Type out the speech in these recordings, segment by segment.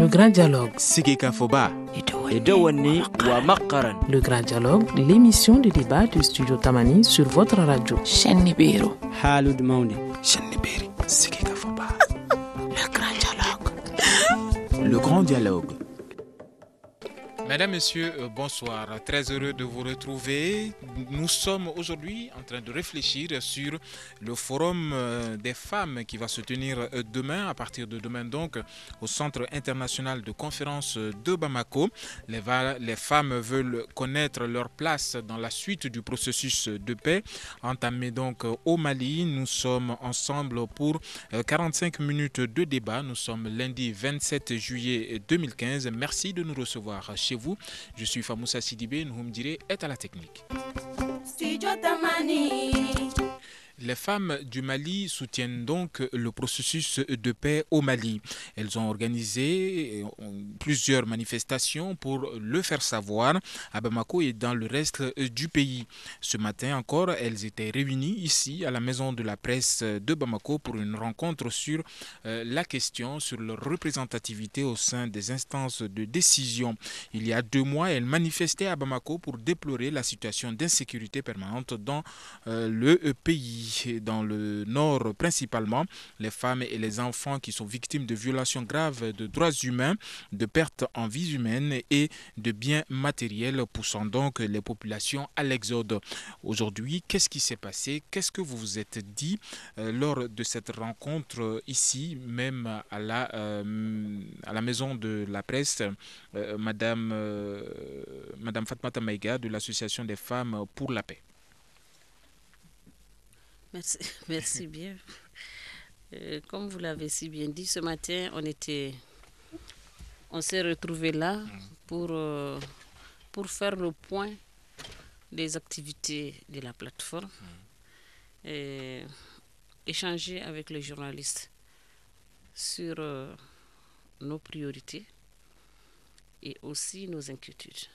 Le grand dialogue. Sigika Foba. Edouani wa Makaran. Le grand dialogue, l'émission de débat du studio Tamani sur votre radio. Chenibero. Halud Mauni. Cheniberi. Sigika Foba. Le grand dialogue. Le grand dialogue. Mesdames, Messieurs, bonsoir. Très heureux de vous retrouver. Nous sommes aujourd'hui en train de réfléchir sur le forum des femmes qui va se tenir demain, à partir de demain donc, au Centre international de conférence de Bamako. Les femmes veulent connaître leur place dans la suite du processus de paix entamé donc au Mali. Nous sommes ensemble pour 45 minutes de débat. Nous sommes lundi 27 juillet 2015. Merci de nous recevoir chez vous. Je suis Famoussa Sidibé, Nhoumdire est à la technique. Les femmes du Mali soutiennent donc le processus de paix au Mali. Elles ont organisé plusieurs manifestations pour le faire savoir à Bamako et dans le reste du pays. Ce matin encore, elles étaient réunies ici à la maison de la presse de Bamako pour une rencontre sur la question, sur leur représentativité au sein des instances de décision. Il y a 2 mois, elles manifestaient à Bamako pour déplorer la situation d'insécurité permanente dans le pays. Dans le nord principalement, les femmes et les enfants qui sont victimes de violations graves de droits humains, de pertes en vies humaines et de biens matériels, poussant donc les populations à l'exode. Aujourd'hui, qu'est-ce qui s'est passé? Qu'est-ce que vous vous êtes dit lors de cette rencontre ici, même à la maison de la presse, Madame Fatmata Maïga de l'Association des femmes pour la paix? Merci bien. Comme vous l'avez si bien dit, ce matin, on s'est retrouvés là pour faire le point des activités de la plateforme et échanger avec les journalistes sur nos priorités et aussi nos inquiétudes.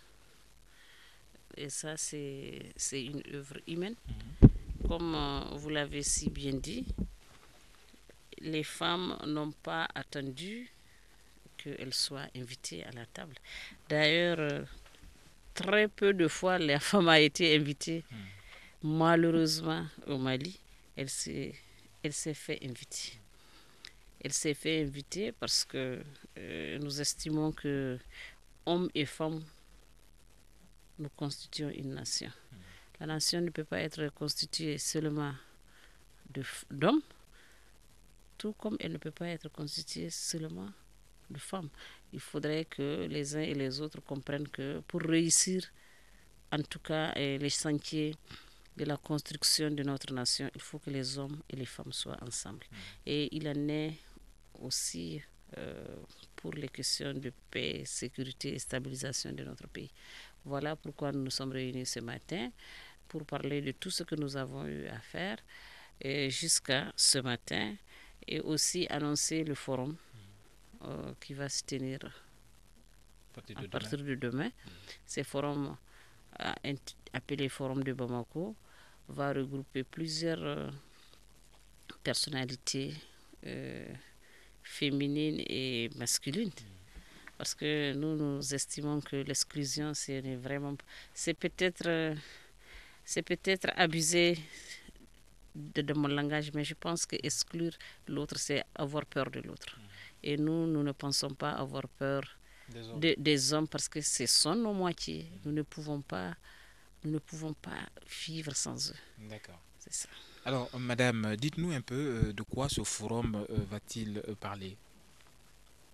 Et ça, c'est une œuvre humaine. Comme vous l'avez si bien dit, les femmes n'ont pas attendu qu'elles soient invitées à la table. D'ailleurs, très peu de fois, la femme a été invitée. Malheureusement, au Mali, elle s'est fait inviter. Elle s'est fait inviter parce que nous estimons que hommes et femmes, nous constituons une nation. La nation ne peut pas être constituée seulement d'hommes, tout comme elle ne peut pas être constituée seulement de femmes. Il faudrait que les uns et les autres comprennent que pour réussir, en tout cas, les chantiers de la construction de notre nation, il faut que les hommes et les femmes soient ensemble. Et il en est aussi pour les questions de paix, sécurité et stabilisation de notre pays. Voilà pourquoi nous nous sommes réunis ce matin pour parler de tout ce que nous avons eu à faire jusqu'à ce matin et aussi annoncer le forum qui va se tenir à partir de demain. Ce forum, appelé Forum de Bamako, va regrouper plusieurs personnalités féminines et masculines. Parce que nous estimons que l'exclusion, c'est peut-être abusé de mon langage, mais je pense que exclure l'autre, c'est avoir peur de l'autre. Et nous ne pensons pas avoir peur des hommes parce que ce sont nos moitiés. Nous ne pouvons pas vivre sans eux. D'accord. C'est ça. Alors, madame, dites-nous un peu de quoi ce forum va-t-il parler?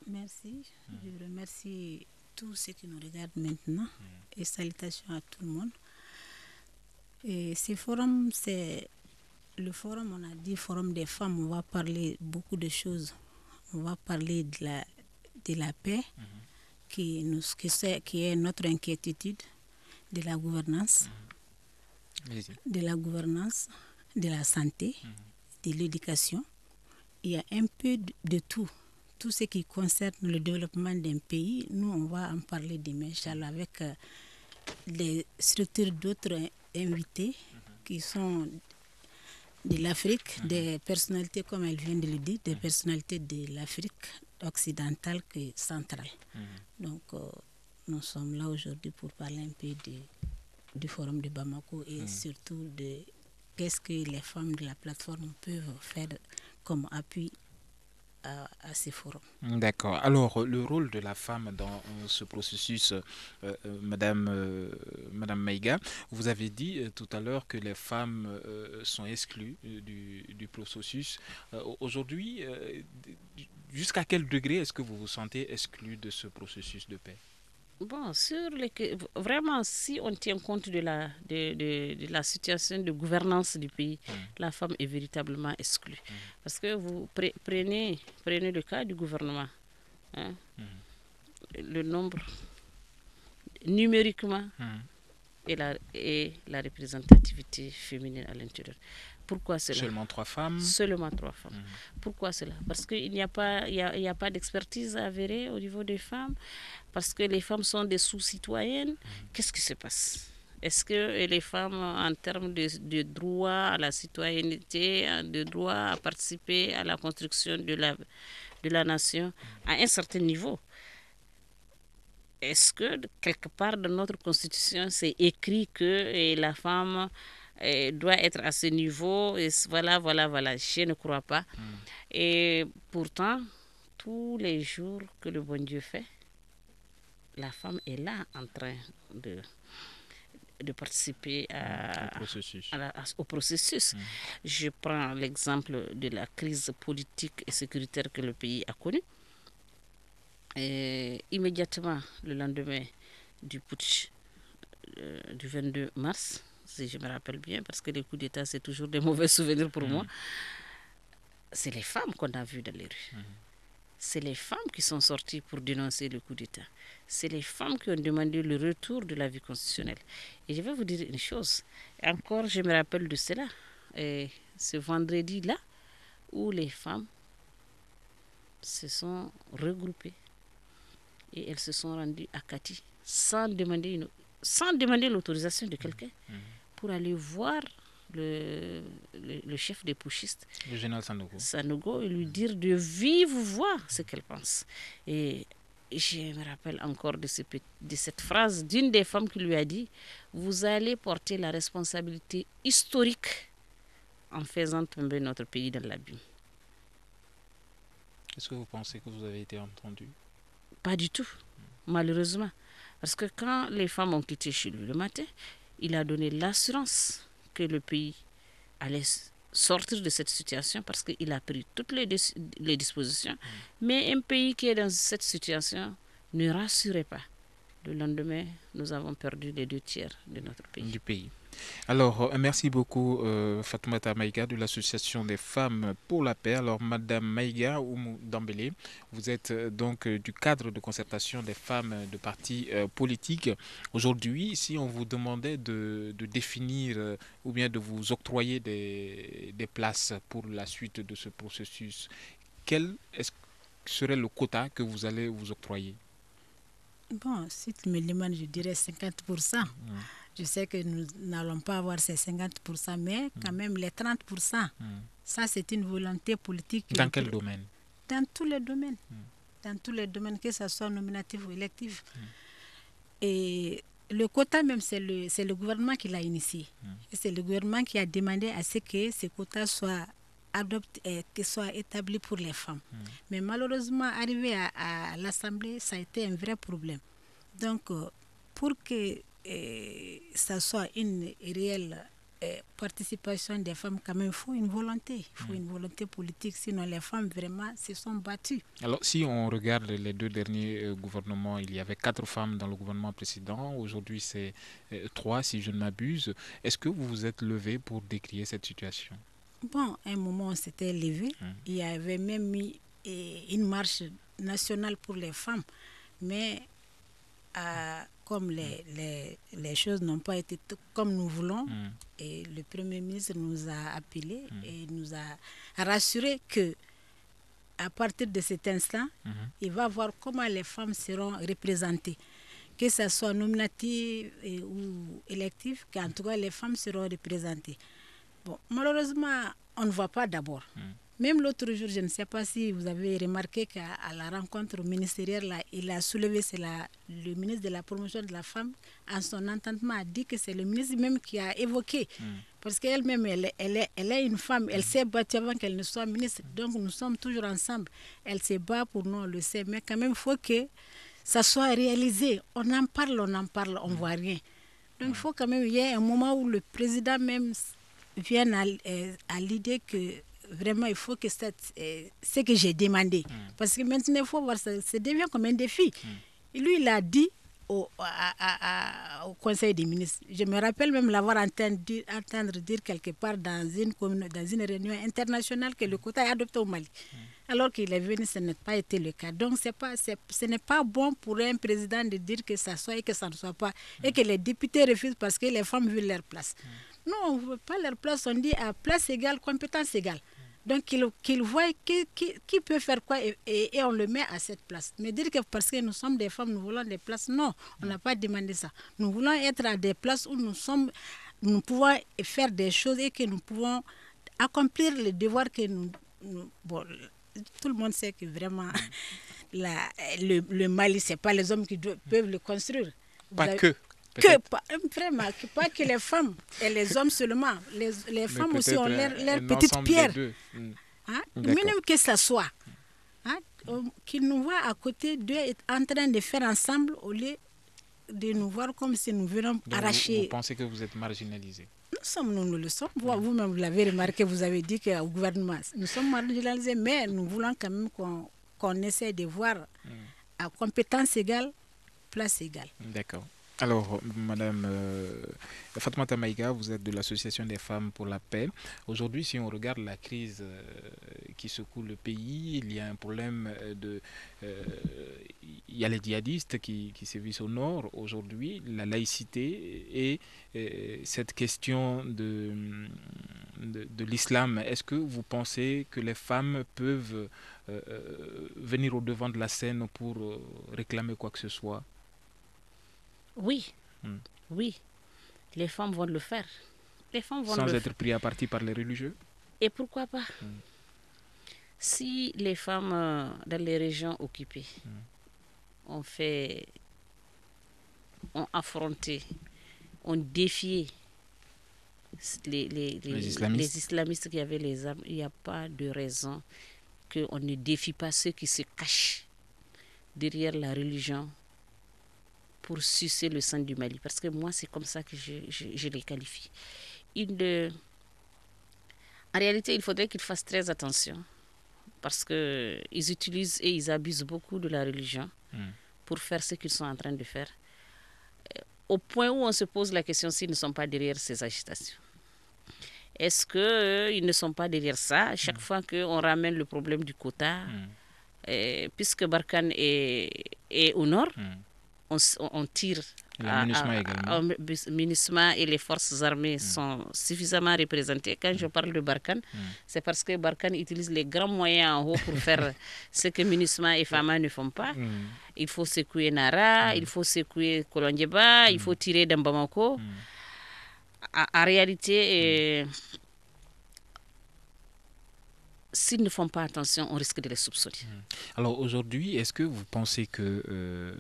Merci. Je remercie tous ceux qui nous regardent maintenant et salutations à tout le monde. Et ce forum, c'est le forum, on a dit forum des femmes. On va parler beaucoup de choses. On va parler de la paix, qui est notre inquiétude, de la gouvernance, de la santé, de l'éducation. Il y a un peu de tout. Tout ce qui concerne le développement d'un pays, nous, on va en parler demain, Inch'Allah, avec les structures d'autres invités qui sont de l'Afrique, des personnalités, comme elle vient de le dire, des personnalités de l'Afrique, occidentale que centrale. Donc, nous sommes là aujourd'hui pour parler un peu du forum de Bamako et surtout de qu'est-ce que les femmes de la plateforme peuvent faire comme appui à ces forums. D'accord. Alors, le rôle de la femme dans ce processus, Madame Maïga, vous avez dit tout à l'heure que les femmes sont exclues du processus. Aujourd'hui, jusqu'à quel degré est-ce que vous vous sentez exclue de ce processus de paix? Bon, vraiment, si on tient compte de la situation de gouvernance du pays, la femme est véritablement exclue. Parce que vous prenez le cas du gouvernement. Hein, le nombre, numériquement, et la représentativité féminine à l'intérieur. Pourquoi cela? Seulement 3 femmes. Seulement 3 femmes. Pourquoi cela? Parce qu'il n'y a pas d'expertise avérée au niveau des femmes, parce que les femmes sont des sous-citoyennes. Qu'est-ce qui se passe? Est-ce que les femmes, en termes de droit à la citoyenneté, de droit à participer à la construction de la nation, à un certain niveau, est-ce que quelque part dans notre constitution, c'est écrit que la femme doit être à ce niveau? Et voilà. Je ne crois pas. Et pourtant, tous les jours que le bon Dieu fait, la femme est là en train de participer au processus. Je prends l'exemple de la crise politique et sécuritaire que le pays a connue. Et immédiatement, le lendemain du putsch du 22 mars, si je me rappelle bien, parce que les coups d'État, c'est toujours des mauvais souvenirs pour moi, c'est les femmes qu'on a vues dans les rues. C'est les femmes qui sont sorties pour dénoncer le coup d'État. C'est les femmes qui ont demandé le retour de la vie constitutionnelle. Et je vais vous dire une chose. Encore, je me rappelle de cela. Et ce vendredi-là, où les femmes se sont regroupées et elles se sont rendues à Kati sans demander l'autorisation de quelqu'un pour aller voir le chef des putschistes, le général Sanogo, et lui dire de vive voix ce qu'elle pense. Et je me rappelle encore de cette phrase d'une des femmes qui lui a dit: vous allez porter la responsabilité historique en faisant tomber notre pays dans l'abîme. Est-ce que vous pensez que vous avez été entendu? Pas du tout, malheureusement. Parce que quand les femmes ont quitté chez lui le matin, il a donné l'assurance que le pays allait sortir de cette situation parce qu'il a pris toutes les dispositions. Mais un pays qui est dans cette situation ne rassurait pas. Le lendemain, nous avons perdu les 2/3 de notre pays. Alors, merci beaucoup Fatoumata Maïga de l'Association des femmes pour la paix. Alors, Madame Maïga Oumou Dambélé, vous êtes donc du cadre de concertation des femmes de partis politiques. Aujourd'hui, si on vous demandait de définir ou bien de vous octroyer des places pour la suite de ce processus, quel serait le quota que vous allez vous octroyer? Bon, si tu me demandes, je dirais 50%. Je sais que nous n'allons pas avoir ces 50%, mais quand même les 30%, ça c'est une volonté politique. Dans quel domaine? Dans tous les domaines. Dans tous les domaines, que ce soit nominatif ou électif. Et le quota même, c'est le gouvernement qui l'a initié. Et c'est le gouvernement qui a demandé à ce que ces quotas soient adoptés, qu'ils soient établis pour les femmes. Mais malheureusement, arrivé à l'Assemblée, ça a été un vrai problème. Donc, pour que ça soit une réelle participation des femmes, quand même, il faut une volonté. Il faut une volonté politique, sinon les femmes vraiment se sont battues. Alors, si on regarde les 2 derniers gouvernements, il y avait 4 femmes dans le gouvernement précédent. Aujourd'hui, c'est 3, si je ne m'abuse. Est-ce que vous vous êtes levé pour décrier cette situation? Bon, à un moment, on s'était levé. Il y avait même mis une marche nationale pour les femmes. Mais comme les choses n'ont pas été comme nous voulons, et le Premier ministre nous a appelés et nous a rassuré que à partir de cet instant, il va voir comment les femmes seront représentées. Que ce soit nominative ou élective, qu'en tout cas les femmes seront représentées. Bon, malheureusement, on ne voit pas d'abord. Même l'autre jour, je ne sais pas si vous avez remarqué qu'à la rencontre ministérielle, là, il a soulevé, c'est le ministre de la promotion de la femme, en son entendement, a dit que c'est le ministre même qui a évoqué. Parce qu'elle-même, elle est une femme, elle s'est battue avant qu'elle ne soit ministre. Donc nous sommes toujours ensemble. Elle se bat pour nous, on le sait. Mais quand même, il faut que ça soit réalisé. On en parle, on ne voit rien. Donc il faut quand même, il y ait un moment où le président même vienne à l'idée que vraiment il faut que ce que j'ai demandé. Parce que maintenant il faut voir, ça devient comme un défi. Et lui, il a dit au Conseil des ministres. Je me rappelle même l'avoir entendre dire quelque part dans une réunion internationale que le quota est adopté au Mali. Alors qu'il est venu, ce n'a pas été le cas. Donc ce n'est pas bon pour un président de dire que ça soit et que ça ne soit pas. Et que les députés refusent parce que les femmes veulent leur place. Non, on ne veut pas leur place, on dit à place égale, compétence égale. Donc qu'il voient qui peut faire quoi et on le met à cette place. Mais dire que parce que nous sommes des femmes, nous voulons des places, non, on n'a pas demandé ça. Nous voulons être à des places où nous pouvons faire des choses et que nous pouvons accomplir les devoirs que bon, tout le monde sait que vraiment le Mali, ce n'est pas les hommes qui peuvent le construire. Vraiment, pas que les femmes et les hommes seulement. Les femmes aussi ont leur petite pierre. Même que ça soit. Qu'ils nous voient à côté d'eux en train de faire ensemble au lieu de nous voir comme si nous venions arracher. Vous pensez que vous êtes marginalisés? Nous le sommes. Vous-même, vous l'avez remarqué, vous avez dit qu'au gouvernement, nous sommes marginalisés, mais nous voulons quand même qu'on essaie de voir à compétence égale, place égale. D'accord. Alors, Madame Fatoumata Maïga, vous êtes de l'Association des femmes pour la paix. Aujourd'hui, si on regarde la crise qui secoue le pays, il y a un problème il y a les djihadistes qui sévissent au nord aujourd'hui, la laïcité et cette question de l'islam. Est-ce que vous pensez que les femmes peuvent venir au devant de la scène pour réclamer quoi que ce soit? Oui, oui, les femmes vont le faire. Les femmes vont sans être pris à partie par les religieux? Et pourquoi pas? Si les femmes dans les régions occupées ont affronté, ont défié les islamistes qui avaient les armes, il n'y a pas de raison qu'on ne défie pas ceux qui se cachent derrière la religion pour sucer le sang du Mali. Parce que moi, c'est comme ça que je les qualifie. En réalité, il faudrait qu'ils fassent très attention parce qu'ils utilisent et ils abusent beaucoup de la religion pour faire ce qu'ils sont en train de faire. Au point où on se pose la question s'ils ne sont pas derrière ces agitations. Est-ce qu'ils ne sont pas derrière ça? Chaque fois qu'on ramène le problème du quota, puisque Barkhane est au nord, on tire. MINUSMA et les forces armées sont suffisamment représentées. Quand je parle de Barkhane, c'est parce que Barkhane utilise les grands moyens en haut pour faire ce que MINUSMA et FAMA ne font pas. Il faut secouer Nara, il faut secouer Kolonjeba, il faut tirer d'Ambamako. En réalité, s'ils ne font pas attention, on risque de les soupçonner. Alors aujourd'hui, est-ce que vous pensez que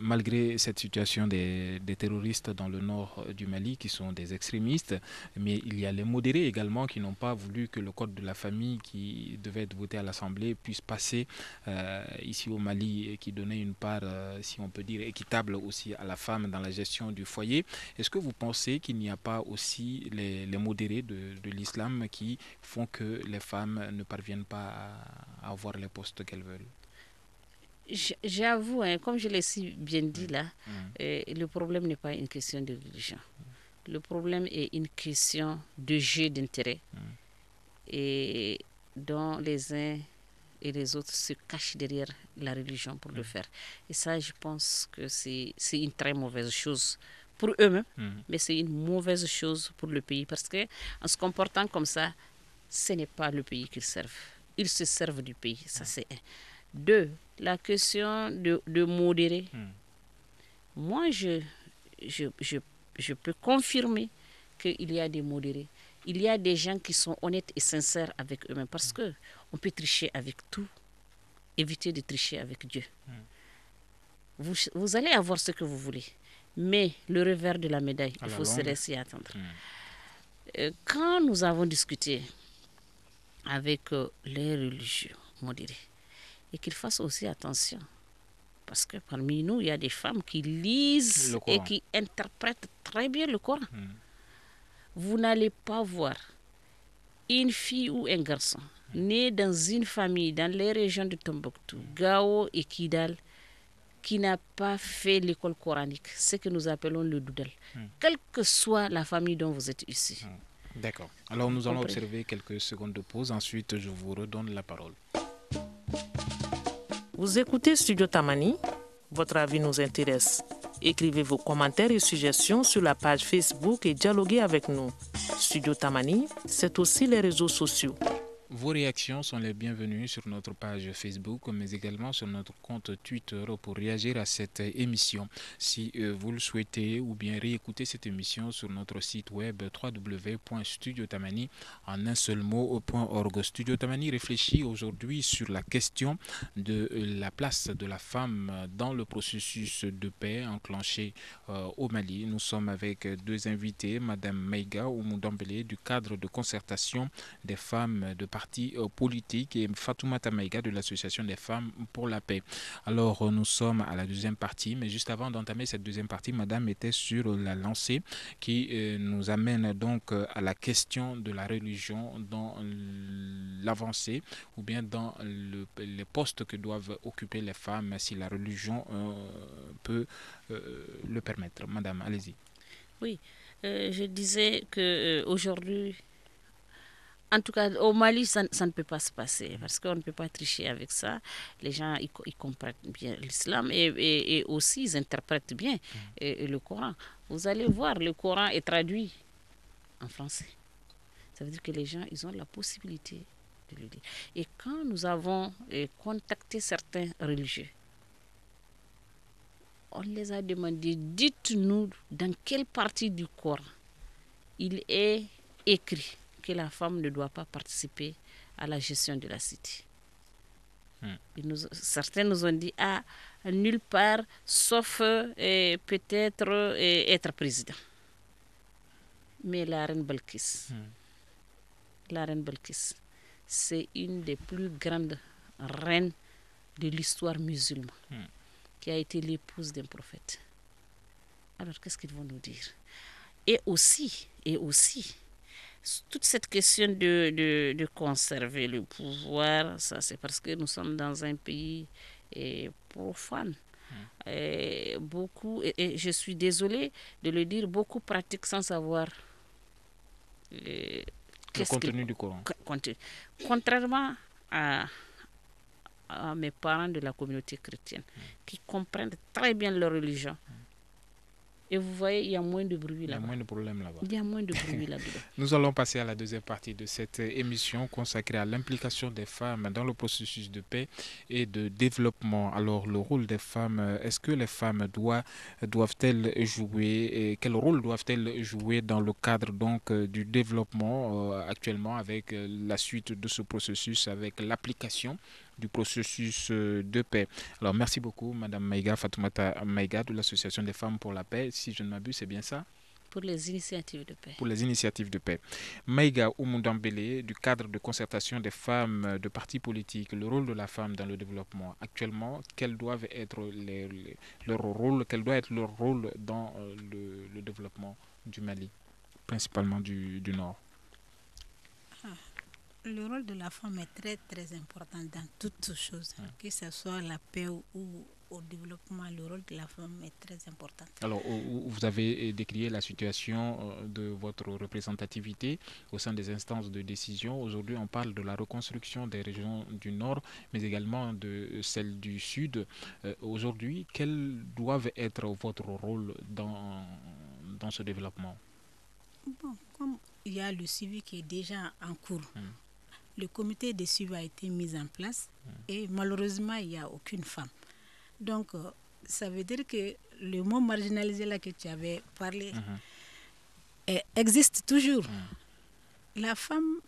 malgré cette situation des terroristes dans le nord du Mali qui sont des extrémistes, mais il y a les modérés également qui n'ont pas voulu que le code de la famille qui devait être voté à l'Assemblée puisse passer ici au Mali et qui donnait une part, si on peut dire, équitable aussi à la femme dans la gestion du foyer. Est-ce que vous pensez qu'il n'y a pas aussi les modérés de l'islam qui font que les femmes ne parviennent pas à avoir les postes qu'elles veulent? J'avoue, comme je l'ai si bien dit là, le problème n'est pas une question de religion. Le problème est une question de jeu d'intérêt et dont les uns et les autres se cachent derrière la religion pour le faire. Et ça, je pense que c'est une très mauvaise chose pour eux-mêmes, mais c'est une mauvaise chose pour le pays parce que en se comportant comme ça, ce n'est pas le pays qu'ils servent. Ils se servent du pays, ça c'est un. Deux, la question de modérer. Moi, je peux confirmer qu'il y a des modérés. Il y a des gens qui sont honnêtes et sincères avec eux-mêmes parce que On peut tricher avec tout, éviter de tricher avec Dieu. Vous allez avoir ce que vous voulez, mais le revers de la médaille, il faut se laisser attendre. Quand nous avons discuté avec les religieux modérés, et qu'ils fassent aussi attention, parce que parmi nous, il y a des femmes qui lisent et qui interprètent très bien le Coran. Vous n'allez pas voir une fille ou un garçon né dans une famille dans les régions de Tombouctou, Gao et Kidal qui n'a pas fait l'école coranique, ce que nous appelons le doudal, quelle que soit la famille dont vous êtes issus. D'accord. Alors nous allons observer quelques secondes de pause, ensuite je vous redonne la parole. Vous écoutez Studio Tamani, votre avis nous intéresse. Écrivez vos commentaires et suggestions sur la page Facebook et dialoguez avec nous. Studio Tamani, c'est aussi les réseaux sociaux. Vos réactions sont les bienvenues sur notre page Facebook, mais également sur notre compte Twitter pour réagir à cette émission. Si vous le souhaitez, ou bien réécouter cette émission sur notre site web www.studiotamani en un seul mot.org. Studio Tamani réfléchit aujourd'hui sur la question de la place de la femme dans le processus de paix enclenché au Mali. Nous sommes avec deux invités, Madame Maïga Oumoudambélé du cadre de concertation des femmes de parti politique et Fatoumata Maïga de l'Association des femmes pour la paix. Alors nous sommes à la deuxième partie, mais juste avant d'entamer cette deuxième partie, Madame était sur la lancée qui nous amène donc à la question de la religion dans l'avancée ou bien dans les postes que doivent occuper les femmes si la religion peut le permettre. Madame, allez-y. Oui, je disais qu'aujourd'hui, en tout cas, au Mali, ça ne peut pas se passer parce qu'on ne peut pas tricher avec ça. Les gens, ils comprennent bien l'islam et aussi, ils interprètent bien le Coran. Vous allez voir, le Coran est traduit en français. Ça veut dire que les gens, ils ont la possibilité de le lire. Et quand nous avons contacté certains religieux, on les a demandé, dites-nous dans quelle partie du Coran il est écrit que la femme ne doit pas participer à la gestion de la cité. Certains nous ont dit, nulle part, sauf peut-être être président. Mais la reine Balkis, c'est une des plus grandes reines de l'histoire musulmane, qui a été l'épouse d'un prophète. Alors, qu'est-ce qu'ils vont nous dire? Et aussi, toute cette question de conserver le pouvoir, ça c'est parce que nous sommes dans un pays profane. Beaucoup, et je suis désolée de le dire, beaucoup pratiquent sans savoir le contenu du Coran. Contrairement à mes parents de la communauté chrétienne, qui comprennent très bien leur religion. Et vous voyez, il y a moins de bruit là-bas. Il y a moins de problèmes là-bas. Il y a moins de bruit là-dedans. Nous allons passer à la deuxième partie de cette émission consacrée à l'implication des femmes dans le processus de paix et de développement. Alors, le rôle des femmes, est-ce que les femmes doivent-elles jouer, et quel rôle doivent-elles jouer dans le cadre donc du développement actuellement avec la suite de ce processus, avec l'application du processus de paix. Alors, merci beaucoup, Madame Maïga, Fatoumata Maïga de l'Association des femmes pour la paix. Si je ne m'abuse, c'est bien ça? Pour les initiatives de paix. Pour les initiatives de paix. Maïga Oumoudambélé, du cadre de concertation des femmes de partis politiques, le rôle de la femme dans le développement. Actuellement, quel doit être leur rôle dans le développement du Mali, principalement du Nord? Le rôle de la femme est très très important dans toutes choses, que ce soit la paix ou au développement. Le rôle de la femme est très important. Alors, vous avez décrié la situation de votre représentativité au sein des instances de décision. Aujourd'hui, on parle de la reconstruction des régions du Nord, mais également de celles du Sud. Aujourd'hui, quel doit être votre rôle dans ce développement? Bon, comme il y a le suivi qui est déjà en cours, le comité de suivi a été mis en place et malheureusement, il n'y a aucune femme. Donc, ça veut dire que le mot marginalisé là que tu avais parlé existe toujours. La femme,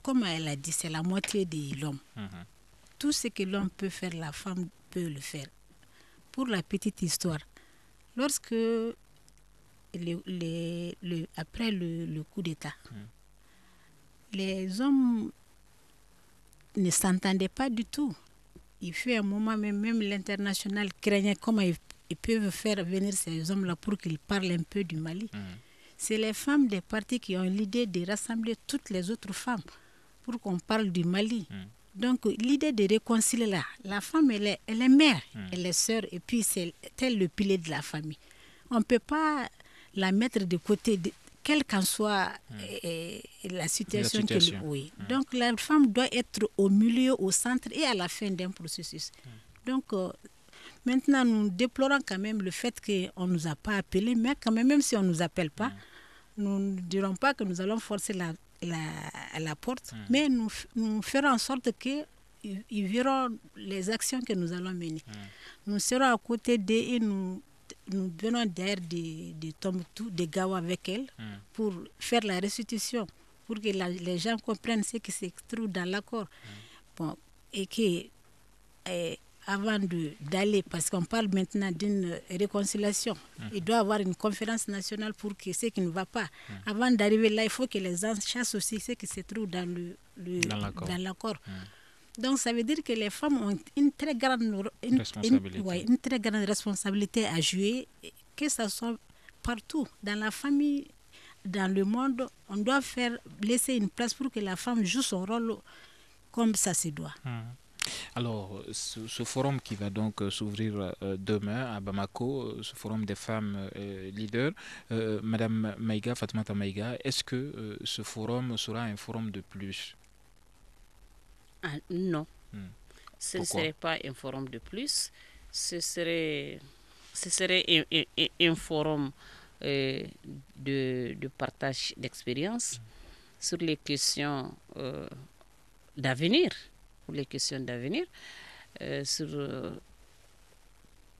comme elle a dit, c'est la moitié de l'homme. Tout ce que l'homme peut faire, la femme peut le faire. Pour la petite histoire, lorsque après le coup d'État, les hommes ne s'entendaient pas du tout. Il fut un moment, même l'international craignait comment ils peuvent faire venir ces hommes-là pour qu'ils parlent un peu du Mali. C'est les femmes des partis qui ont l'idée de rassembler toutes les autres femmes pour qu'on parle du Mali. Donc l'idée de réconcilier là, la femme elle est mère, elle est sœur et puis c'est elle le pilier de la famille. On ne peut pas la mettre de côté, quelle qu'en soit la situation. Oui. Donc la femme doit être au milieu, au centre et à la fin d'un processus. Donc maintenant nous déplorons quand même le fait qu'on ne nous a pas appelés, mais quand même si on ne nous appelle pas, nous ne dirons pas que nous allons forcer la porte, mais nous ferons en sorte qu'ils verront les actions que nous allons mener. Nous serons à côté d'eux et nous venons derrière des Tombouctou, des Gawa avec elle, pour faire la restitution, pour que les gens comprennent ce qui se trouve dans l'accord. Bon, et que avant d'aller, parce qu'on parle maintenant d'une réconciliation, il doit y avoir une conférence nationale pour que ce qui ne va pas. Avant d'arriver là, il faut que les gens chassent aussi ce qui se trouve dans l'accord. Donc ça veut dire que les femmes ont une très grande responsabilité à jouer, que ce soit partout, dans la famille, dans le monde. On doit laisser une place pour que la femme joue son rôle comme ça se doit. Alors, ce forum qui va donc s'ouvrir demain à Bamako, ce forum des femmes leaders, Madame Maïga, Fatoumata Maïga, est-ce que ce forum sera un forum de plus? Non, ce ne serait pas un forum de plus, ce serait un forum de partage d'expérience sur les questions d'avenir, sur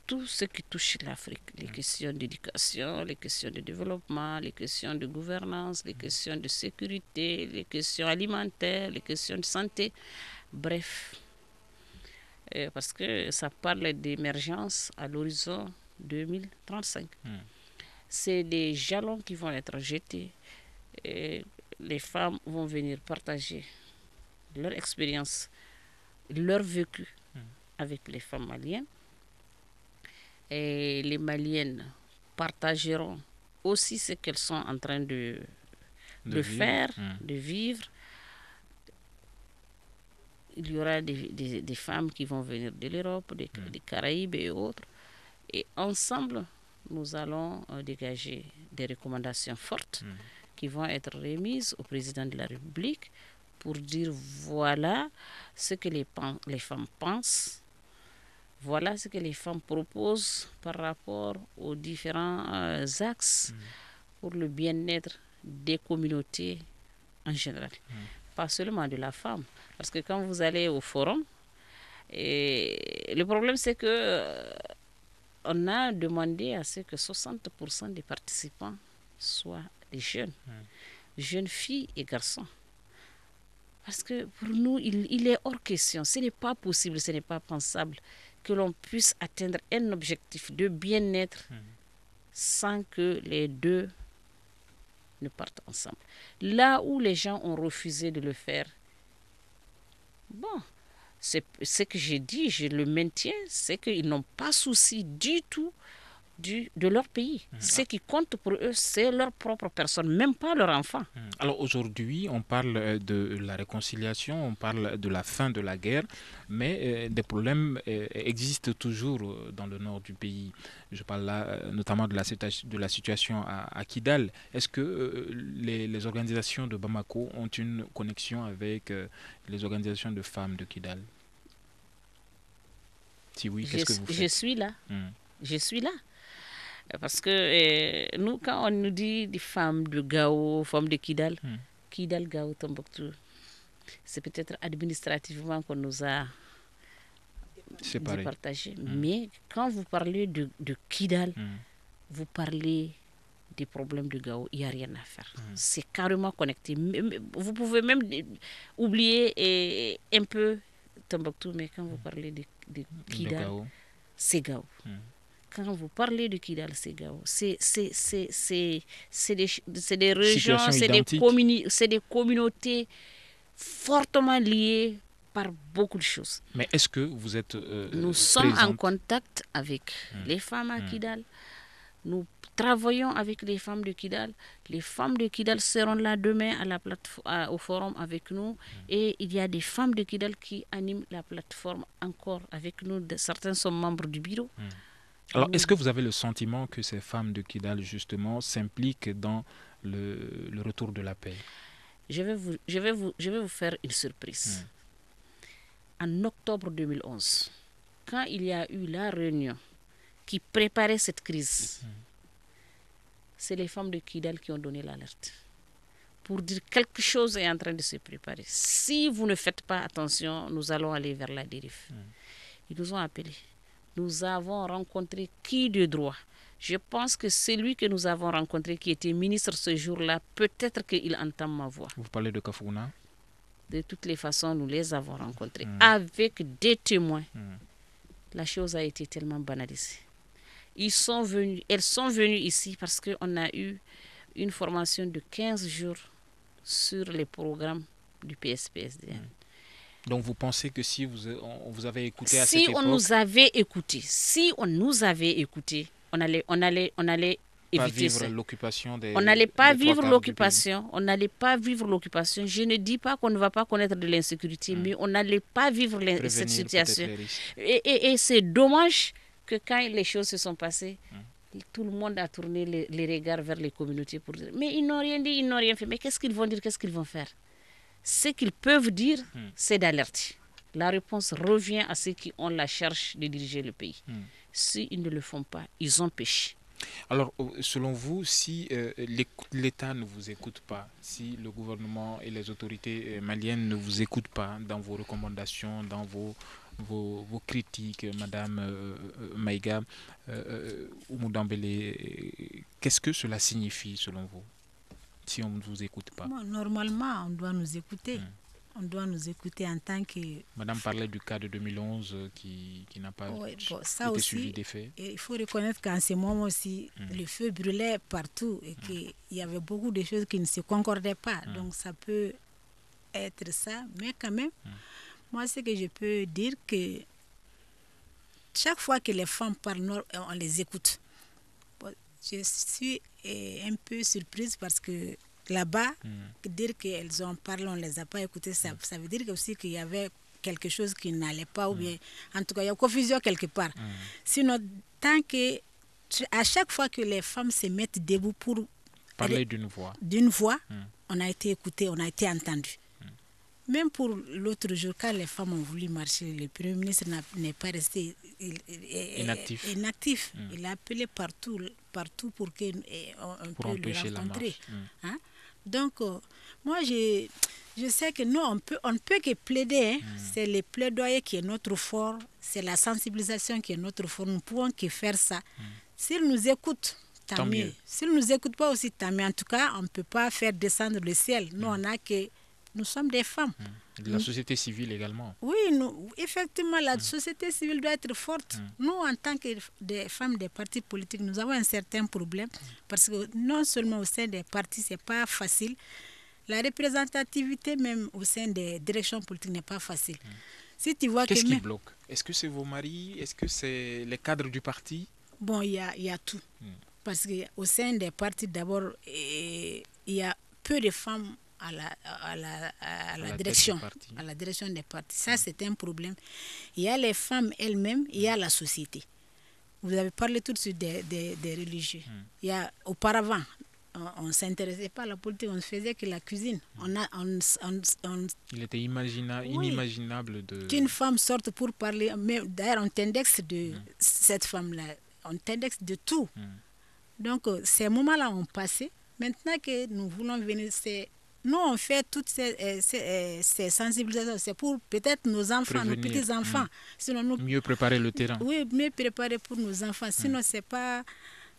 tout ce qui touche l'Afrique, les questions d'éducation, les questions de développement, les questions de gouvernance, les questions de sécurité, les questions alimentaires, les questions de santé. Bref, parce que ça parle d'émergence à l'horizon 2035. C'est des jalons qui vont être jetés. Et les femmes vont venir partager leur expérience, leur vécu avec les femmes maliennes. Et les Maliennes partageront aussi ce qu'elles sont en train de faire, de vivre. Il y aura des femmes qui vont venir de l'Europe, des Caraïbes et autres. Et ensemble, nous allons dégager des recommandations fortes qui vont être remises au président de la République pour dire voilà ce que les femmes pensent, voilà ce que les femmes proposent par rapport aux différents axes pour le bien-être des communautés en général. Pas seulement de la femme. Parce que quand vous allez au forum, le problème c'est que on a demandé à ce que 60% des participants soient des jeunes filles et garçons. Parce que pour nous, il est hors question, ce n'est pas possible, ce n'est pas pensable que l'on puisse atteindre un objectif de bien-être sans que les deux ne partent ensemble. Là où les gens ont refusé de le faire, bon, c'est ce que j'ai dit, je le maintiens, c'est qu'ils n'ont pas souci du tout de leur pays. Ce qui compte pour eux, c'est leur propre personne, même pas leur enfant. Alors aujourd'hui, on parle de la réconciliation, on parle de la fin de la guerre, mais des problèmes existent toujours dans le nord du pays. Je parle là notamment de la situation à Kidal. Est-ce que les organisations de Bamako ont une connexion avec les organisations de femmes de Kidal? Si oui, qu'est-ce que vous faites? Je suis là. Je suis là. Parce que nous, quand on nous dit des femmes de Gao, femmes de Kidal, Kidal, Gao, Tombouctou, c'est peut-être administrativement qu'on nous a départagés. Mais quand vous parlez de Kidal, vous parlez des problèmes de Gao, il n'y a rien à faire. C'est carrément connecté. Vous pouvez même oublier un peu Tombouctou, mais quand vous parlez de Kidal, c'est Gao. Quand vous parlez de Kidal, c'est Gao. C'est des régions, c'est des communautés fortement liées par beaucoup de choses. Mais est-ce que vous êtes nous sommes présente en contact avec les femmes à Kidal. Nous travaillons avec les femmes de Kidal. Les femmes de Kidal seront là demain à la au forum avec nous. Et il y a des femmes de Kidal qui animent la plateforme encore avec nous. Certains sont membres du bureau. Alors, est-ce que vous avez le sentiment que ces femmes de Kidal, justement, s'impliquent dans le retour de la paix? Je vais vous faire une surprise. En octobre 2011, quand il y a eu la réunion qui préparait cette crise, c'est les femmes de Kidal qui ont donné l'alerte pour dire quelque chose est en train de se préparer. Si vous ne faites pas attention, nous allons aller vers la dérive. Ils nous ont appelés. Nous avons rencontré qui de droit? Je pense que celui que nous avons rencontré, qui était ministre ce jour-là, peut-être qu'il entend ma voix. Vous parlez de Kafuna? De toutes les façons, nous les avons rencontrés avec des témoins. La chose a été tellement banalisée. Elles sont venues ici parce qu'on a eu une formation de 15 jours sur les programmes du PSPSDN. Donc vous pensez que si on vous avait écouté à si cette époque... Si on nous avait écouté, on allait éviter ça. On n'allait pas vivre l'occupation. On n'allait pas vivre l'occupation. Je ne dis pas qu'on ne va pas connaître de l'insécurité, mais on n'allait pas vivre cette situation. Et c'est dommage que quand les choses se sont passées, tout le monde a tourné les regards vers les communautés pour dire mais ils n'ont rien dit, ils n'ont rien fait. Mais qu'est-ce qu'ils vont dire, qu'est-ce qu'ils vont faire? Ce qu'ils peuvent dire, c'est d'alerter. La réponse revient à ceux qui ont la charge de diriger le pays. S'ils ne le font pas, ils ont péché. Alors, selon vous, si l'État ne vous écoute pas, si le gouvernement et les autorités maliennes ne vous écoutent pas dans vos recommandations, dans vos critiques, Madame Maïga Oumou-Dembélé, qu'est-ce que cela signifie selon vous, si on ne vous écoute pas? Normalement, on doit nous écouter. On doit nous écouter en tant que... Madame parlait du cas de 2011 qui n'a pas été suivi des faits. Il faut reconnaître qu'en ce moment aussi, le feu brûlait partout et qu'il y avait beaucoup de choses qui ne se concordaient pas. Donc ça peut être ça. Mais quand même, moi, ce que je peux dire, que chaque fois que les femmes parlent, on les écoute. Je suis un peu surprise parce que là-bas, dire qu'elles ont parlé, on ne les a pas écoutées, ça veut dire aussi qu'il y avait quelque chose qui n'allait pas, ou bien, en tout cas, il y a confusion quelque part. Sinon, tant que, à chaque fois que les femmes se mettent debout pour parler d'une voix, on a été écouté, on a été entendu. Même pour l'autre jour, quand les femmes ont voulu marcher, le Premier ministre n'est pas resté inactif. Il a appelé partout pour qu'on peut le rencontrer. Donc, moi, je sais que nous, on ne peut que plaider. C'est le plaidoyer qui est notre fort. C'est la sensibilisation qui est notre fort. Nous ne pouvons que faire ça. S'ils nous écoutent, tant mieux. S'ils ne nous écoutent pas aussi, tant mieux. En tout cas, on ne peut pas faire descendre le ciel. Nous sommes des femmes. La société civile également. Oui, effectivement, la société civile doit être forte. Nous, en tant que des femmes des partis politiques, nous avons un certain problème parce que non seulement au sein des partis, ce n'est pas facile. La représentativité même au sein des directions politiques n'est pas facile. Si tu vois Qu'est-ce qui bloque? Est-ce que c'est vos maris? Est-ce que c'est les cadres du parti? Bon, il y a tout. Parce qu'au sein des partis, d'abord, il y a peu de femmes à la direction des partis. Ça, c'est un problème. Il y a les femmes elles-mêmes, il y a la société. Vous avez parlé tout de suite des religieux. Il y a, auparavant, on ne s'intéressait pas à la politique, on ne faisait que la cuisine. Il était inimaginable qu'une femme sorte pour parler. D'ailleurs, on t'indexe de cette femme-là. On t'indexe de tout. Donc, ces moments-là ont passé. Maintenant que nous voulons venir, nous, on fait toutes ces sensibilisations. C'est pour peut-être nos enfants, nos petits-enfants. Mieux préparer le terrain. Oui, mieux préparer pour nos enfants. Sinon, c'est pas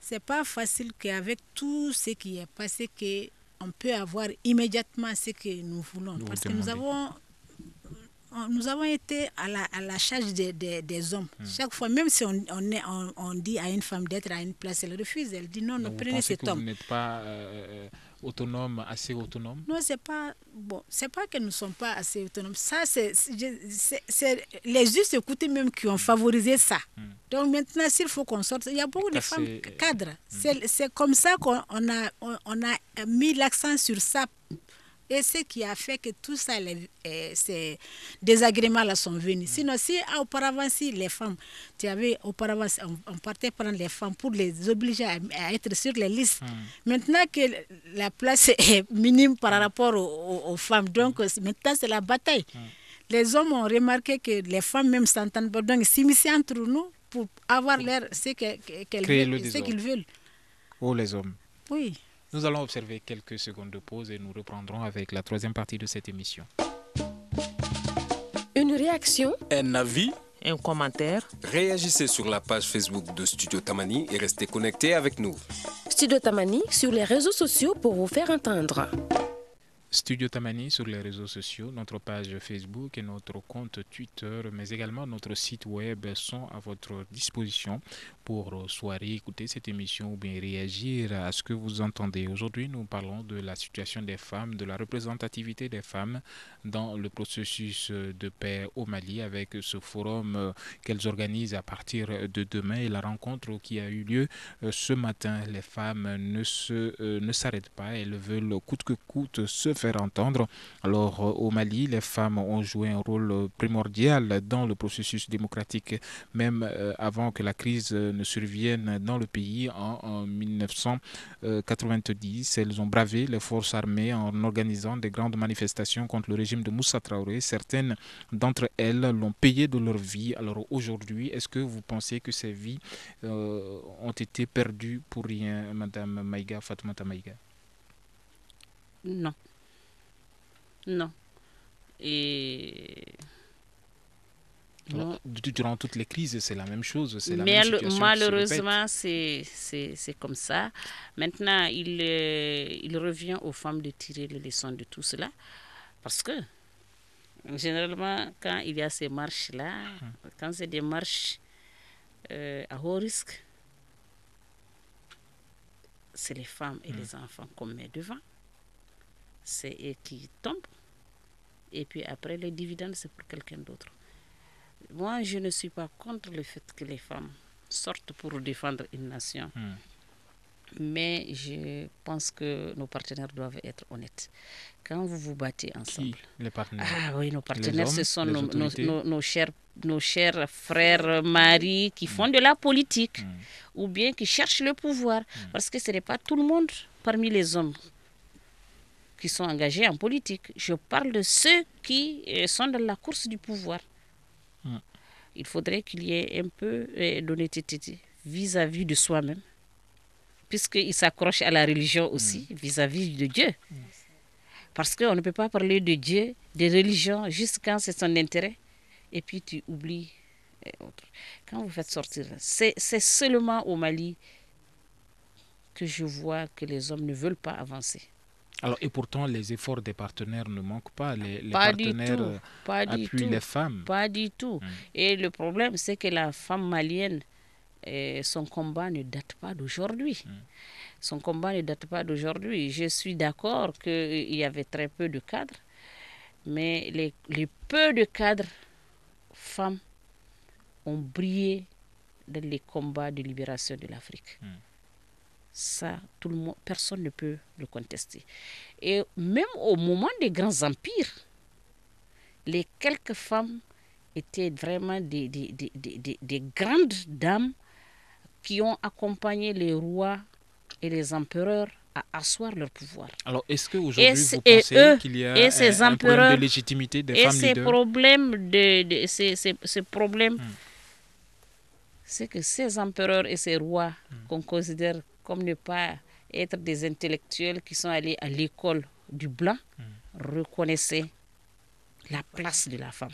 c'est pas facile qu'avec tout ce qui est passé, qu'on peut avoir immédiatement ce que nous voulons. Parce que nous avons été à la charge des hommes. Chaque fois, même si on dit à une femme d'être à une place, elle refuse. Elle dit non, Donc, prenez cet homme. Vous n'êtes pas assez autonome. Non, c'est pas que nous ne sommes pas assez autonomes. Ça, c'est les justes écoutés même qui ont favorisé ça. Donc maintenant, s'il faut qu'on sorte, il y a beaucoup de femmes cadres. C'est comme ça qu'on a mis l'accent sur ça. Et ce qui a fait que tout ça, ces désagréments-là sont venus. Sinon, auparavant, si les femmes, auparavant, on partait prendre les femmes pour les obliger à être sur les listes. Maintenant que la place est minime par rapport aux femmes, donc maintenant c'est la bataille. Les hommes ont remarqué que les femmes même s'entendent pas, donc s'immiscer entre nous pour avoir ce qu'ils veulent. Oh, les hommes. Oui. Nous allons observer quelques secondes de pause et nous reprendrons avec la troisième partie de cette émission. Une réaction, Un avis, Un commentaire. Réagissez sur la page Facebook de Studio Tamani et restez connectés avec nous. Studio Tamani sur les réseaux sociaux pour vous faire entendre. Studio Tamani sur les réseaux sociaux, notre page Facebook et notre compte Twitter, mais également notre site web sont à votre disposition pour soit réécouter cette émission ou bien réagir à ce que vous entendez. Aujourd'hui, nous parlons de la situation des femmes, de la représentativité des femmes dans le processus de paix au Mali avec ce forum qu'elles organisent à partir de demain et la rencontre qui a eu lieu ce matin. Les femmes ne s'arrêtent pas, elles veulent coûte que coûte se faire entendre. Alors au Mali, les femmes ont joué un rôle primordial dans le processus démocratique, même avant que la crise ne survienne dans le pays en 1990. Elles ont bravé les forces armées en organisant des grandes manifestations contre le régime de Moussa Traoré. Certaines d'entre elles l'ont payé de leur vie. Alors aujourd'hui, est-ce que vous pensez que ces vies ont été perdues pour rien, Madame Maïga, Fatoumata Maïga? Non. Non. Et non. Durant toutes les crises, c'est la même chose. C'est la Mais même situation malheureusement, c'est comme ça. Maintenant, il revient aux femmes de tirer les leçons de tout cela. Parce que, généralement, quand il y a ces marches-là, quand c'est des marches à haut risque, c'est les femmes et les enfants qu'on met devant. C'est eux qui tombent. Et puis après, les dividendes, c'est pour quelqu'un d'autre. Moi, je ne suis pas contre le fait que les femmes sortent pour défendre une nation. Mais je pense que nos partenaires doivent être honnêtes. Quand vous vous battez ensemble... Qui? Les partenaires? Ah oui, nos partenaires, hommes, ce sont nos chers frères, maris qui font de la politique ou bien qui cherchent le pouvoir. Parce que ce n'est pas tout le monde parmi les hommes qui sont engagés en politique. Je parle de ceux qui sont dans la course du pouvoir. Il faudrait qu'il y ait un peu d'honnêteté vis-à-vis de soi-même, puisqu'il s'accroche à la religion aussi, vis-à-vis de Dieu. Parce qu'on ne peut pas parler de Dieu, de religion, juste quand c'est son intérêt, et puis tu oublies autre. Quand vous faites sortir, c'est seulement au Mali que je vois que les hommes ne veulent pas avancer. Alors, et pourtant, les efforts des partenaires ne manquent pas. Les Pas partenaires du tout, pas du appuient tout. les femmes. Pas du tout. Et le problème, c'est que la femme malienne, son combat ne date pas d'aujourd'hui. Son combat ne date pas d'aujourd'hui. Je suis d'accord qu'il y avait très peu de cadres, mais les peu de cadres femmes ont brillé dans les combats de libération de l'Afrique. Ça, tout le monde, personne ne peut le contester. Et même au moment des grands empires, les quelques femmes étaient vraiment des grandes dames qui ont accompagné les rois et les empereurs à asseoir leur pouvoir. Alors, est-ce qu'aujourd'hui, vous pensez qu'il y a un problème de légitimité des femmes leaders? Ces problèmes, c'est que ces empereurs et ces rois qu'on considère comme ne pas être des intellectuels qui sont allés à l'école du blanc, reconnaissaient la place de la femme.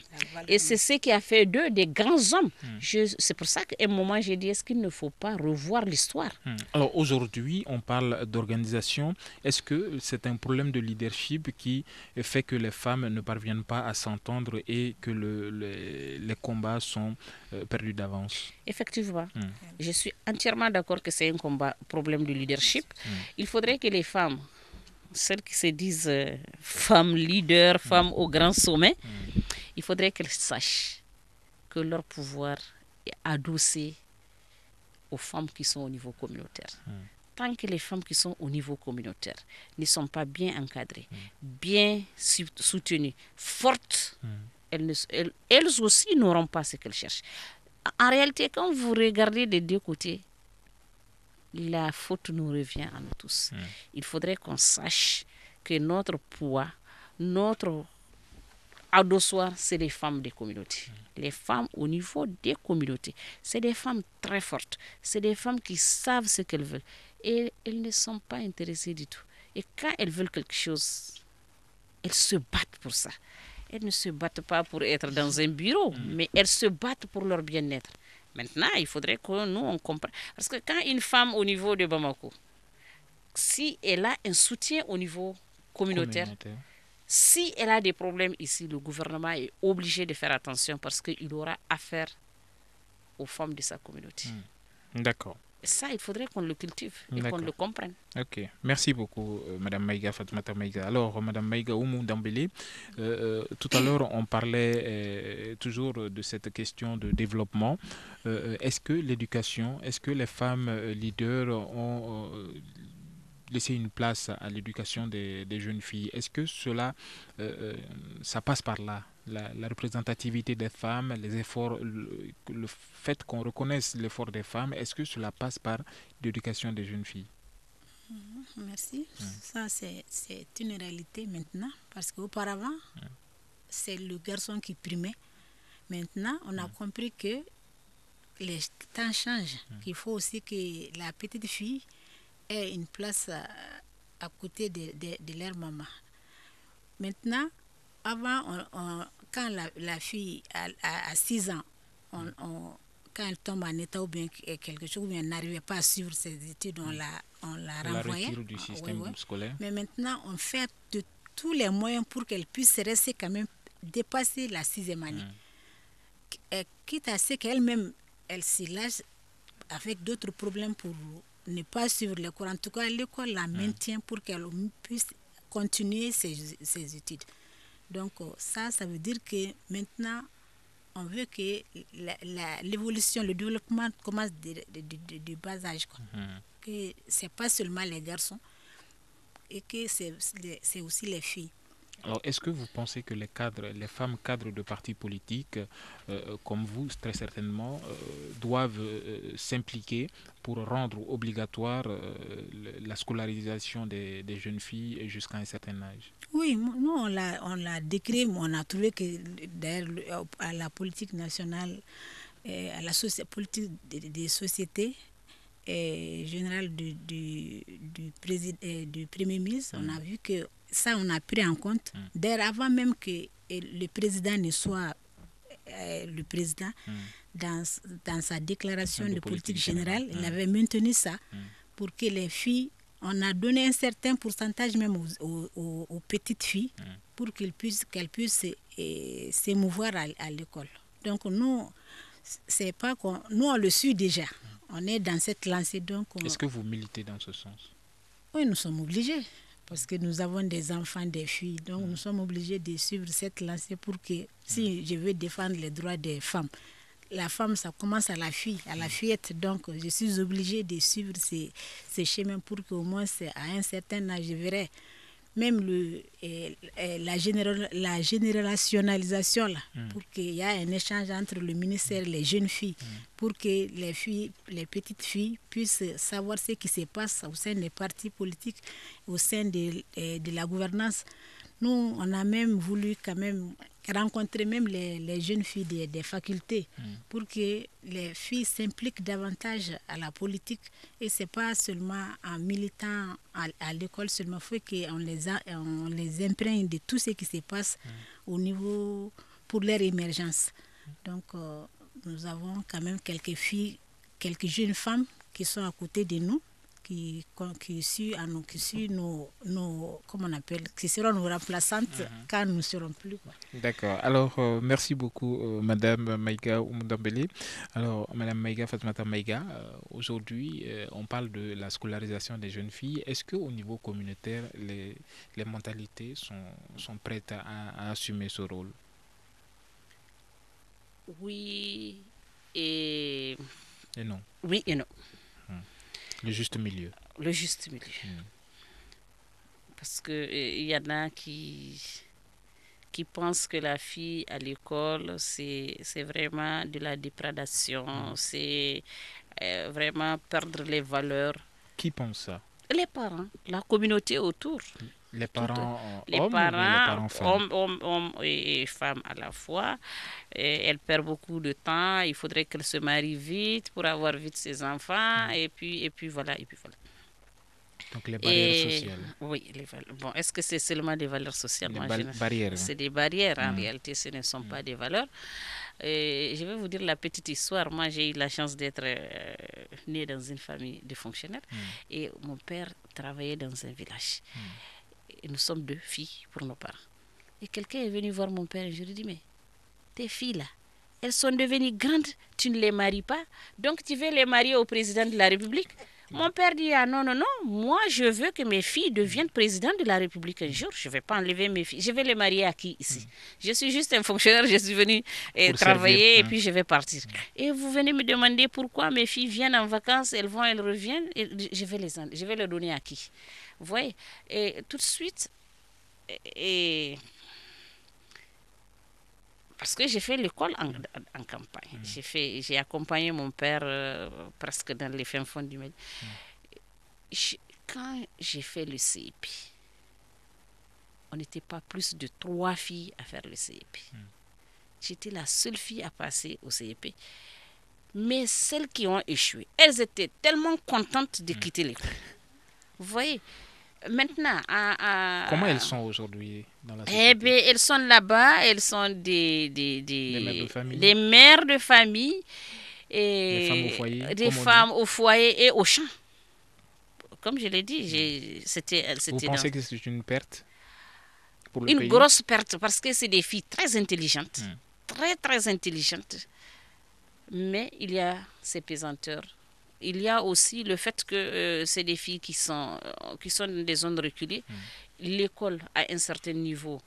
Et c'est ce qui a fait d'eux des grands hommes. C'est pour ça qu'à un moment, j'ai dit, est-ce qu'il ne faut pas revoir l'histoire? Alors aujourd'hui, on parle d'organisation. Est-ce que c'est un problème de leadership qui fait que les femmes ne parviennent pas à s'entendre et que les combats sont perdus d'avance? Effectivement. Je suis entièrement d'accord que c'est un problème de leadership. Il faudrait que les femmes, celles qui se disent femmes leaders, femmes au grand sommet, il faudrait qu'elles sachent que leur pouvoir est adossé aux femmes qui sont au niveau communautaire. Tant que les femmes qui sont au niveau communautaire ne sont pas bien encadrées, bien soutenues, fortes, elles aussi n'auront pas ce qu'elles cherchent. En réalité, quand vous regardez des deux côtés, la faute nous revient à nous tous. Il faudrait qu'on sache que notre poids, notre adossoir, c'est les femmes des communautés. Les femmes au niveau des communautés, c'est des femmes très fortes. C'est des femmes qui savent ce qu'elles veulent. Et elles ne sont pas intéressées du tout. Et quand elles veulent quelque chose, elles se battent pour ça. Elles ne se battent pas pour être dans un bureau, mais elles se battent pour leur bien-être. Maintenant, il faudrait que nous, on comprenne. Parce que quand une femme au niveau de Bamako, si elle a un soutien au niveau communautaire, si elle a des problèmes ici, le gouvernement est obligé de faire attention parce qu'il aura affaire aux femmes de sa communauté. D'accord. Et ça, il faudrait qu'on le cultive et qu'on le comprenne. Ok, merci beaucoup, Madame Maïga, Fatoumata Maïga. Alors, Madame Maïga Oumou Dambélé, tout à l'heure, on parlait toujours de cette question de développement. Est-ce que l'éducation, est-ce que les femmes leaders ont laissé une place à l'éducation des jeunes filles? Est-ce que cela, ça passe par là? La représentativité des femmes, les efforts, le fait qu'on reconnaisse l'effort des femmes, est-ce que cela passe par l'éducation des jeunes filles? Merci. Ça, c'est une réalité maintenant, parce qu'auparavant, c'est le garçon qui primait. Maintenant, on a compris que les temps changent, qu'il faut aussi que la petite fille ait une place à côté de leur maman. Maintenant, avant, quand la fille a 6 ans, quand elle tombe en état ou bien quelque chose, ou bien elle n'arrivait pas à suivre ses études, on la renvoyait. La retire du système scolaire. Mais maintenant, on fait de tous les moyens pour qu'elle puisse rester quand même, dépasser la 6e année. Quitte à ce qu'elle-même, elle s'y lâche avec d'autres problèmes pour ne pas suivre les cours. En tout cas, l'école la maintient pour qu'elle puisse continuer ses études. Donc ça veut dire que maintenant, on veut que l'évolution, le développement commence de bas âge. Que ce n'est pas seulement les garçons et que c'est aussi les filles. Alors, est-ce que vous pensez que les femmes cadres de partis politiques, comme vous, très certainement, doivent s'impliquer pour rendre obligatoire la scolarisation des jeunes filles jusqu'à un certain âge? Oui, nous, on l'a décrit, mais on a trouvé que d'ailleurs, à la politique nationale, à la politique des sociétés, générale du Premier ministre, on a vu que ça, on a pris en compte. D'ailleurs, avant même que le président ne soit le président, dans sa déclaration de politique générale, il avait maintenu ça pour que les filles, on a donné un certain pourcentage même aux petites filles pour qu'elles puissent s'émouvoir à l'école. Donc nous, c'est pas nous on le suit déjà. On est dans cette lancée. Est-ce que vous militez dans ce sens? Oui, nous sommes obligés. Parce que nous avons des enfants, des filles. Donc nous sommes obligés de suivre cette lancée pour que, si je veux défendre les droits des femmes, la femme, ça commence à la fillette. Donc je suis obligée de suivre ces chemins pour qu'au moins, à un certain âge, je verrai même la générationnalisation, là, pour qu'il y ait un échange entre le ministère et les jeunes filles, pour que les petites filles puissent savoir ce qui se passe au sein des partis politiques, au sein de la gouvernance. Nous, on a même voulu quand même rencontrer même les jeunes filles des facultés pour que les filles s'impliquent davantage à la politique. Et ce n'est pas seulement en militant à l'école seulement, il faut qu'on les imprègne de tout ce qui se passe au niveau pour leur émergence. Donc, nous avons quand même quelques filles, quelques jeunes femmes qui sont à côté de nous, qui seront nos remplaçantes quand nous ne serons plus. D'accord. Alors, merci beaucoup, Madame Maïga Oumdambélé. Alors, Madame Maïga, Fatmata Maïga, aujourd'hui, on parle de la scolarisation des jeunes filles. Est-ce qu'au niveau communautaire, les mentalités sont prêtes à assumer ce rôle? Oui et non. Oui et non. Le juste milieu. Le juste milieu. Parce qu'il y en a qui pensent que la fille à l'école, c'est vraiment de la déprédation, c'est vraiment perdre les valeurs. Qui pense ça? Les parents, la communauté autour. Les parents les hommes parents, ou les parents femmes? hommes et femmes à la fois. Et elle perd beaucoup de temps. Il faudrait qu'elle se marie vite pour avoir vite ses enfants. Et puis voilà. Donc les barrières sociales. Oui, bon, est-ce que c'est seulement des valeurs sociales? Barrières. C'est des barrières. En réalité, ce ne sont pas des valeurs. Je vais vous dire la petite histoire. Moi, j'ai eu la chance d'être née dans une famille de fonctionnaires. Et mon père travaillait dans un village. Et nous sommes 2 filles pour nos parents. Et quelqu'un est venu voir mon père et je lui ai dit, mais tes filles là, elles sont devenues grandes, tu ne les maries pas, donc tu veux les marier au président de la République? Mon père dit, ah non, moi je veux que mes filles deviennent présidentes de la République un jour, je ne vais pas enlever mes filles, je vais les marier à qui ici? Je suis juste un fonctionnaire, je suis venu travailler et puis je vais partir. Et vous venez me demander pourquoi mes filles viennent en vacances, elles reviennent, et je vais les donner à qui? Vous voyez? Et tout de suite, parce que j'ai fait l'école en campagne. J'ai accompagné mon père presque dans les fins fonds du Mali. Quand j'ai fait le CEP, on n'était pas plus de 3 filles à faire le CEP. J'étais la seule fille à passer au CEP. Mais celles qui ont échoué, elles étaient tellement contentes de quitter l'école. Vous voyez? Maintenant, comment elles sont aujourd'hui dans la société? Elles sont là-bas, elles sont des mères de famille, et des femmes au foyer et au champ. Comme je l'ai dit, Vous pensez que c'est une perte pour le pays? Une grosse perte, parce que c'est des filles très intelligentes, très intelligentes. Mais il y a ces pesanteurs. Il y a aussi le fait que c'est des filles qui sont dans des zones reculées. L'école, à un certain niveau,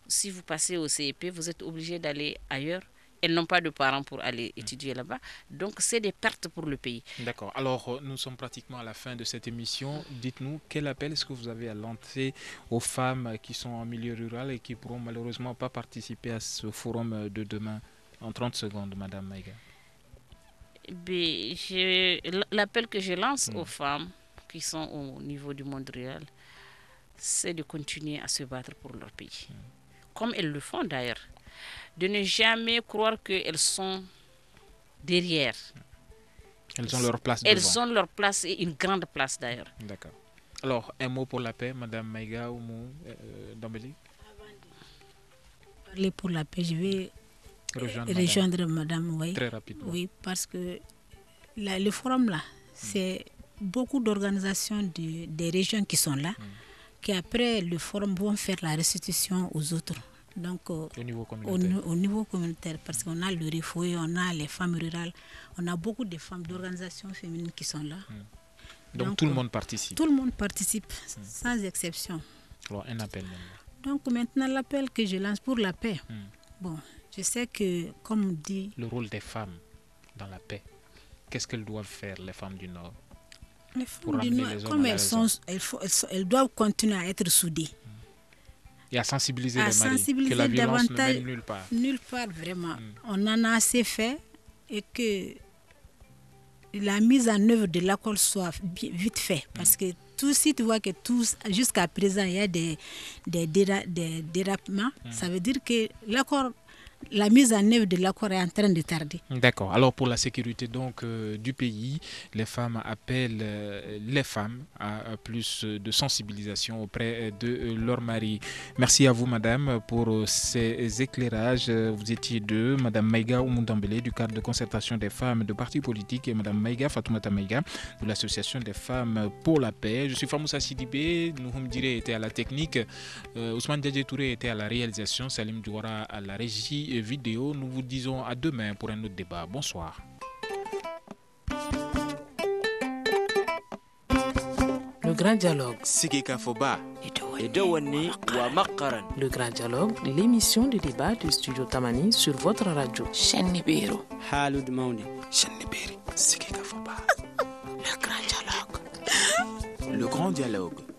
si vous passez au CEP, vous êtes obligé d'aller ailleurs. Elles n'ont pas de parents pour aller étudier là-bas. Donc, c'est des pertes pour le pays. D'accord. Alors, nous sommes pratiquement à la fin de cette émission. Dites-nous, quel appel est-ce que vous avez à lancer aux femmes qui sont en milieu rural et qui ne pourront malheureusement pas participer à ce forum de demain? En 30 secondes, Madame Maïga. L'appel que je lance aux femmes qui sont au niveau du monde rural, c'est de continuer à se battre pour leur pays. Comme elles le font d'ailleurs. De ne jamais croire qu'elles sont derrière. Elles ont leur place devant. Elles ont leur place, et une grande place d'ailleurs. D'accord. Alors, un mot pour la paix, Madame Maïga Oumdambélé. Parler pour la paix, je vais rejoindre Madame. Oui. Très rapidement. Oui, parce que le forum là, c'est beaucoup d'organisations des régions qui sont là, qui après le forum vont faire la restitution aux autres. Donc au niveau communautaire, parce qu'on a le RIFOE, on a les femmes rurales, on a beaucoup de femmes d'organisations féminines qui sont là. Donc tout le monde participe. Tout le monde participe, sans exception. Alors un appel maintenant. Donc maintenant l'appel que je lance pour la paix. Bon, je sais que, comme on dit... Le rôle des femmes dans la paix, qu'est-ce qu'elles doivent faire, les femmes du Nord? Les femmes du Nord, comme elles doivent continuer à être soudées. Et à sensibiliser les maris, que la violence ne mène nulle part. Nulle part, vraiment. On en a assez fait et que la mise en œuvre de l'école soit vite faite. Parce que tout, si tu vois que jusqu'à présent, il y a des dérapements, ça veut dire que la mise en œuvre de l'accord est en train de tarder. D'accord. Alors pour la sécurité donc du pays, les femmes appellent les femmes à plus de sensibilisation auprès de leur mari. Merci à vous madame pour ces éclairages. Vous étiez deux, madame Maïga Oumundambele du cadre de concertation des femmes de partis politiques et madame Maïga Fatoumata Maïga de l'association des femmes pour la paix. Je suis Famoussa Sidibé, Nouhoum Diré était à la technique, Ousmane Diadje Touré était à la réalisation, Salim Douara à la régie vidéo. Nous vous disons à demain pour un autre débat. Bonsoir. Le grand dialogue. Sigeka Foba. Le grand dialogue, l'émission de débat du studio Tamani sur votre radio. Shenibero. Halud Mauni. Sheniberi. Sigeka Foba. Le grand dialogue. Le grand dialogue.